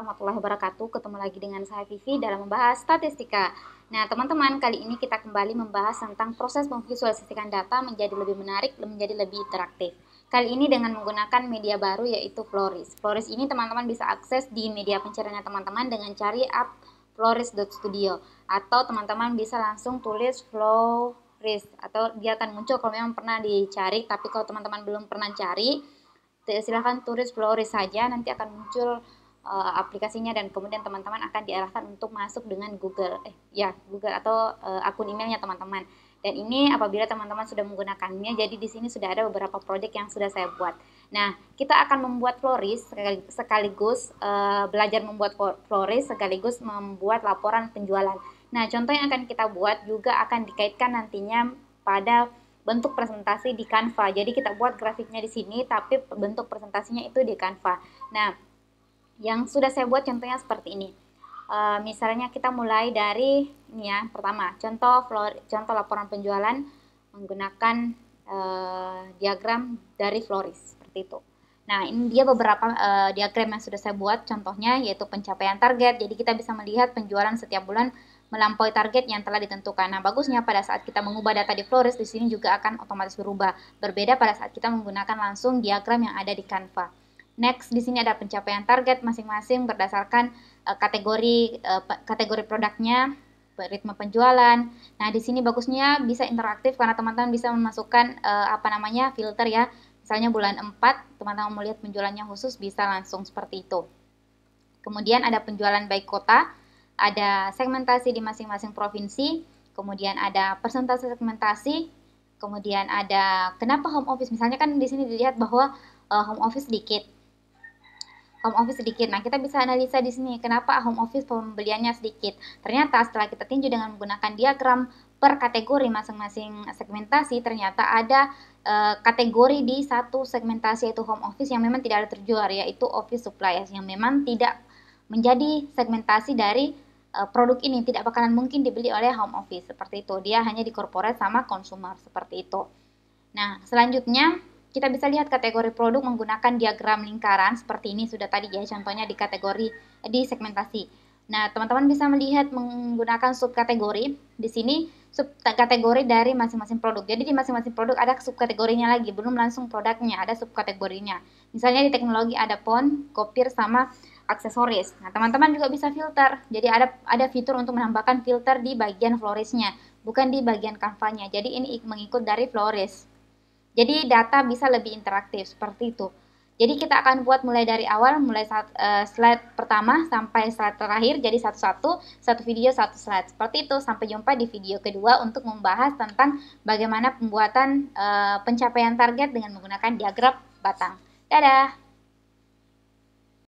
warahmatullahi wabarakatuh. Ketemu lagi dengan saya Vivi dalam membahas statistika. Nah, teman-teman, kali ini kita kembali membahas tentang proses memvisualisasikan data menjadi lebih menarik, menjadi lebih interaktif. Kali ini dengan menggunakan media baru yaitu Floris. Floris ini teman-teman bisa akses di media pencariannya teman-teman dengan cari app floris.studio, atau teman-teman bisa langsung tulis Floris atau dia akan muncul kalau memang pernah dicari. Tapi kalau teman-teman belum pernah cari, silahkan tulis Floris saja, nanti akan muncul aplikasinya dan kemudian teman-teman akan diarahkan untuk masuk dengan Google atau akun emailnya teman-teman. Dan ini apabila teman-teman sudah menggunakannya, jadi di sini sudah ada beberapa project yang sudah saya buat. Nah, kita akan membuat Floris sekaligus belajar membuat Floris sekaligus membuat laporan penjualan. Nah, contoh yang akan kita buat juga akan dikaitkan nantinya pada bentuk presentasi di Canva. Jadi kita buat grafiknya di sini, tapi bentuk presentasinya itu di Canva. Nah, yang sudah saya buat contohnya seperti ini. Misalnya kita mulai dari ini ya, pertama contoh laporan penjualan menggunakan diagram dari Floris seperti itu. Nah, ini dia beberapa diagram yang sudah saya buat, contohnya yaitu pencapaian target. Jadi kita bisa melihat penjualan setiap bulan melampaui target yang telah ditentukan. Nah, bagusnya pada saat kita mengubah data di Floris, di sini juga akan otomatis berubah. Berbeda pada saat kita menggunakan langsung diagram yang ada di Canva. Next, di sini ada pencapaian target masing-masing berdasarkan kategori produknya, ritme penjualan. Nah, di sini bagusnya bisa interaktif karena teman-teman bisa memasukkan filter ya. Misalnya bulan 4, teman-teman mau lihat penjualannya khusus, bisa langsung seperti itu. Kemudian ada penjualan by kota, ada segmentasi di masing-masing provinsi, kemudian ada persentase segmentasi, kemudian ada kenapa home office. Misalnya kan di sini dilihat bahwa home office sedikit. Nah, kita bisa analisa di sini kenapa home office pembeliannya sedikit. Ternyata setelah kita tinjau dengan menggunakan diagram per kategori masing-masing segmentasi, ternyata ada kategori di satu segmentasi yaitu home office yang memang tidak ada terjual, yaitu office supplies, yang memang tidak menjadi segmentasi dari produk ini, tidak bakalan mungkin dibeli oleh home office seperti itu. Dia hanya di corporate sama consumer seperti itu. Nah, selanjutnya kita bisa lihat kategori produk menggunakan diagram lingkaran seperti ini sudah tadi ya, contohnya di segmentasi. Nah, teman-teman bisa melihat menggunakan subkategori. Di sini subkategori dari masing-masing produk. Jadi di masing-masing produk ada subkategorinya lagi, belum langsung produknya, ada subkategorinya. Misalnya di teknologi ada phone, kopir sama aksesoris. Nah, teman-teman juga bisa filter. Jadi ada fitur untuk menambahkan filter di bagian Florisnya, bukan di bagian Canva-nya. Jadi ini mengikut dari Floris. Jadi data bisa lebih interaktif seperti itu. Jadi kita akan buat mulai dari awal, mulai slide pertama sampai slide terakhir. Jadi satu video satu slide seperti itu. Sampai jumpa di video kedua untuk membahas tentang bagaimana pembuatan pencapaian target dengan menggunakan diagram batang. Dadah!